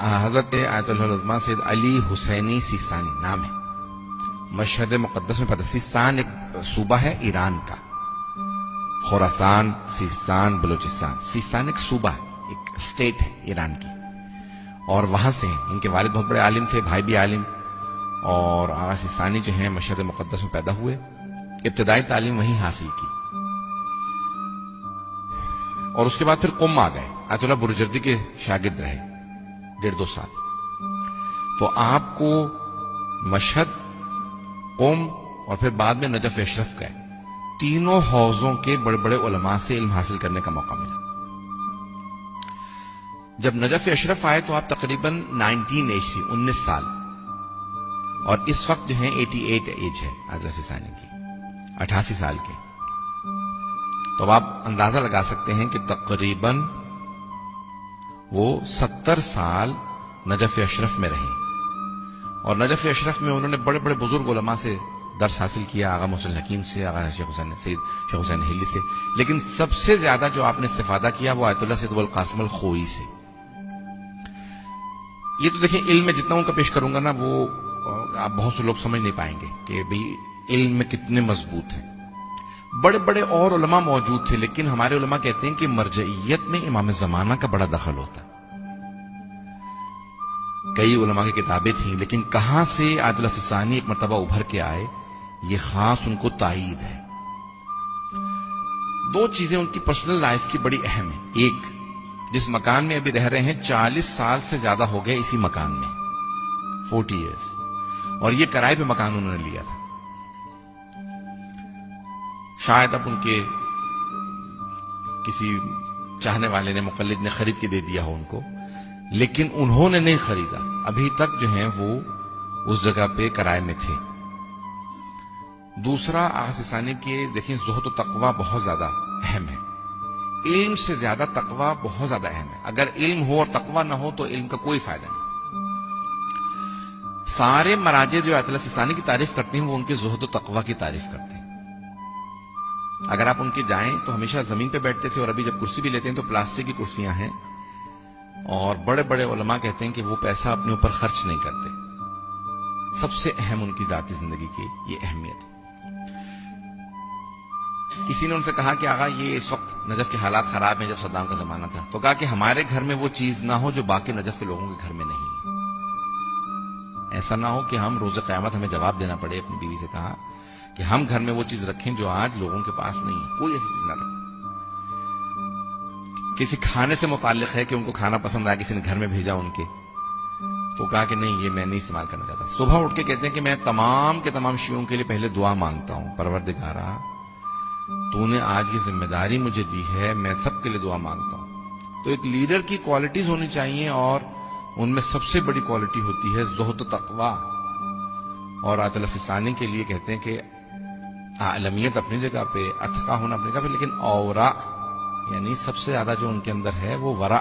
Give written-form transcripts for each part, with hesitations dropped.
حضرت آیت اللہ العظمہ سید علی حسینی سیستانی نام ہے. مشہد مقدس میں پتہ. سیستان ایک صوبہ ہے ایران کا. خراسان، سیستان، بلوچستان. سیستان ایک صوبہ ہے، ایک اسٹیٹ ہے ایران کی، اور وہاں سے ہیں. ان کے والد بہت بڑے عالم تھے، بھائی بھی عالم. اور آغا سیستانی جو ہیں مشہد مقدس میں پیدا ہوئے. ابتدائی تعلیم وہیں حاصل کی، اور اس کے بعد پھر قم آ گئے. آیت اللہ برجردی کے شاگرد رہے 1.5-2 سال. تو آپ کو مشہد، قم اور پھر بعد میں نجف اشرف گئے. تینوں حوضوں کے بڑے بڑے علماء سے علم حاصل کرنے کا موقع ملا. جب نجف اشرف آئے تو آپ تقریباً 19 سال، اور اس وقت جو ہے 88 ایج ہے آدلہ سیستانی کی، 88 سال کے. تو اب آپ اندازہ لگا سکتے ہیں کہ تقریباً وہ 70 سال نجف اشرف میں رہے. اور نجف اشرف میں انہوں نے بڑے بڑے بزرگ علماء سے درس حاصل کیا، آغا محسن الحکیم سے، آغا شیخ حسین ہلی سے. لیکن سب سے زیادہ جو آپ نے استفادہ کیا وہ آیت اللہ سید ابو القاسم الخوئی سے. یہ تو دیکھیں علم میں جتنا ان کا پیش کروں گا نا، وہ آپ بہت سے لوگ سمجھ نہیں پائیں گے کہ بھئی علم میں کتنے مضبوط ہیں. بڑے بڑے اور علماء موجود تھے، لیکن ہمارے علماء کہتے ہیں کہ مرجعیت میں امام زمانہ کا بڑا دخل ہوتا. کئی علماء کی کتابیں تھیں، لیکن کہاں سے آیت اللہ سیستانی ایک مرتبہ ابھر کے آئے، یہ خاص ان کو تائید ہے. 2 چیزیں ان کی پرسنل لائف کی بڑی اہم ہیں. ایک، جس مکان میں ابھی رہ رہے ہیں 40 سال سے زیادہ ہو گئے اسی مکان میں، 40 ایئرس، اور یہ کرائے پہ مکان انہوں نے لیا تھا. شاید اب ان کے کسی چاہنے والے نے، مقلد نے خرید کے دے دیا ہو ان کو، لیکن انہوں نے نہیں خریدا. ابھی تک جو ہیں وہ اس جگہ پہ کرائے میں تھے. دوسرا، آغا سیستانی کے دیکھیں زہد و تقوی بہت زیادہ اہم ہے. علم سے زیادہ تقوی بہت زیادہ اہم ہے. اگر علم ہو اور تقوی نہ ہو تو علم کا کوئی فائدہ نہیں. سارے مراجع جو آیت اللہ سیستانی کی تعریف کرتے ہیں وہ ان کے زہد و تقوی کی تعریف کرتے ہیں. اگر آپ ان کے جائیں تو ہمیشہ زمین پہ بیٹھتے تھے، اور ابھی جب کرسی بھی لیتے ہیں تو پلاسٹک کی کرسیاں ہیں. اور بڑے بڑے علماء کہتے ہیں کہ وہ پیسہ اپنے اوپر خرچ نہیں کرتے. سب سے اہم ان کی ذاتی زندگی کی یہ اہمیت ہے. کسی نے ان سے کہا کہ آقا یہ اس وقت نجف کے حالات خراب ہیں، جب صدام کا زمانہ تھا، تو کہا کہ ہمارے گھر میں وہ چیز نہ ہو جو باقی نجف کے لوگوں کے گھر میں نہیں ہے. ایسا نہ ہو کہ ہم روز قیامت ہمیں جواب دینا پڑے. اپنی بیوی سے کہا کہ ہم گھر میں وہ چیز رکھیں جو آج لوگوں کے پاس نہیں ہے. کوئی ایسی چیز نہ رکھیں. کسی کھانے سے متعلق ہے کہ ان کو کھانا پسند آیا، کسی نے گھر میں بھیجا ان کے، تو کہا کہ نہیں، یہ میں نہیں استعمال کرنا چاہتا. صبح اٹھ کے کہتے ہیں کہ میں تمام کے تمام شیعوں کے لیے پہلے دعا مانگتا ہوں، پروردگارا تو نے آج یہ ذمہ داری مجھے دی ہے، میں سب کے لیے دعا مانگتا ہوں. تو ایک لیڈر کی کوالٹیز ہونی چاہیے، اور ان میں سب سے بڑی کوالٹی ہوتی ہے زہد و تقوی. اور آیت اللہ سیستانی کے لیے کہتے ہیں کہ عالمیت اپنی جگہ پہ، اتقا ہونا اپنی جگہ پہ، لیکن اورا یعنی سب سے زیادہ جو ان کے اندر ہے وہ ورع،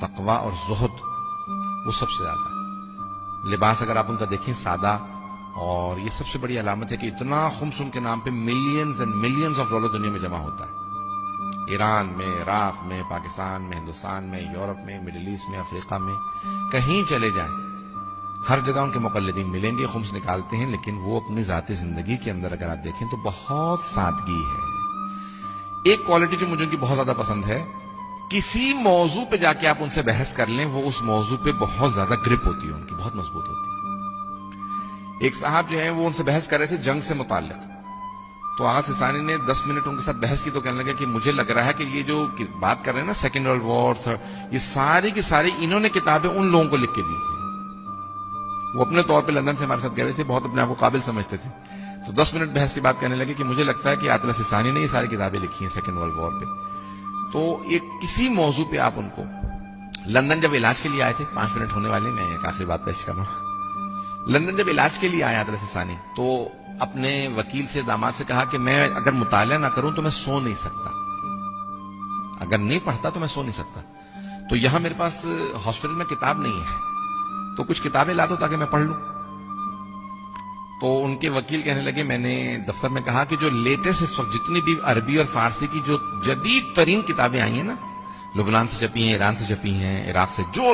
تقوی اور زہد، وہ سب سے زیادہ. لباس اگر آپ ان کا دیکھیں سادہ، اور یہ سب سے بڑی علامت ہے کہ اتنا خمس ان کے نام پہ millions and millions of dollar دنیا میں جمع ہوتا ہے. ایران میں، عراق میں، پاکستان میں، ہندوستان میں، یورپ میں، مڈل ایسٹ میں، افریقہ میں، کہیں چلے جائیں ہر جگہ ان کے مقلدین ملیں گے، خمس نکالتے ہیں. لیکن وہ اپنی ذاتی زندگی کے اندر اگر آپ دیکھیں تو بہت سادگی ہے. ایک کوالٹی جو مجھے ان کی بہت زیادہ پسند ہے، کسی موضوع پہ جا کے آپ ان سے بحث کر لیں، وہ اس موضوع پہ بہت زیادہ گرپ ہوتی ہے ان کی، بہت مضبوط ہوتی ہے. ایک صاحب جو ہیں وہ ان سے بحث کر رہے تھے جنگ سے متعلق، تو آغا سیستانی نے 10 منٹ ان کے ساتھ بحث کی تو کہنے لگا کہ مجھے لگ رہا ہے کہ یہ جو بات کر رہے ہیں نا سیکنڈ ورلڈ وار، یہ ساری کی ساری انہوں نے کتابیں ان لوگوں کو لکھ کے دی. وہ اپنے طور پہ لندن سے ہمارے ساتھ گئے تھے، بہت اپنے آپ کو قابل سمجھتے تھے. تو 10 منٹ بحث کی بات کہنے لگے کہ مجھے لگتا ہے کہ آیت اللہ سیستانی نے یہ ساری کتابیں لکھی ہیں سیکنڈ ورلڈ وار پہ. تو ایک کسی موضوع پہ آپ ان کو، لندن جب علاج کے لیے آئے تھے، 5 منٹ ہونے والے، میں ایک آخری بات پیش کر رہا ہوں. لندن جب علاج کے لیے آیا آیت اللہ سیستانی، تو اپنے وکیل سے، داماد سے کہا کہ میں اگر مطالعہ نہ کروں تو میں سو نہیں سکتا، اگر نہیں پڑھتا تو میں سو نہیں سکتا. تو یہاں میرے پاس ہاسپٹل میں کتاب نہیں ہے، تو کچھ کتابیں لا دو تاکہ میں پڑھ لوں. تو ان کے وکیل کہنے لگے، میں نے دفتر میں کہا کہ جو لیٹسٹ اس وقت جتنی بھی عربی اور فارسی کی جو جدید ترین کتابیں آئی ہیں نا، لبنان سے چھپی ہیں، ایران سے چھپی ہیں، عراق سے، جو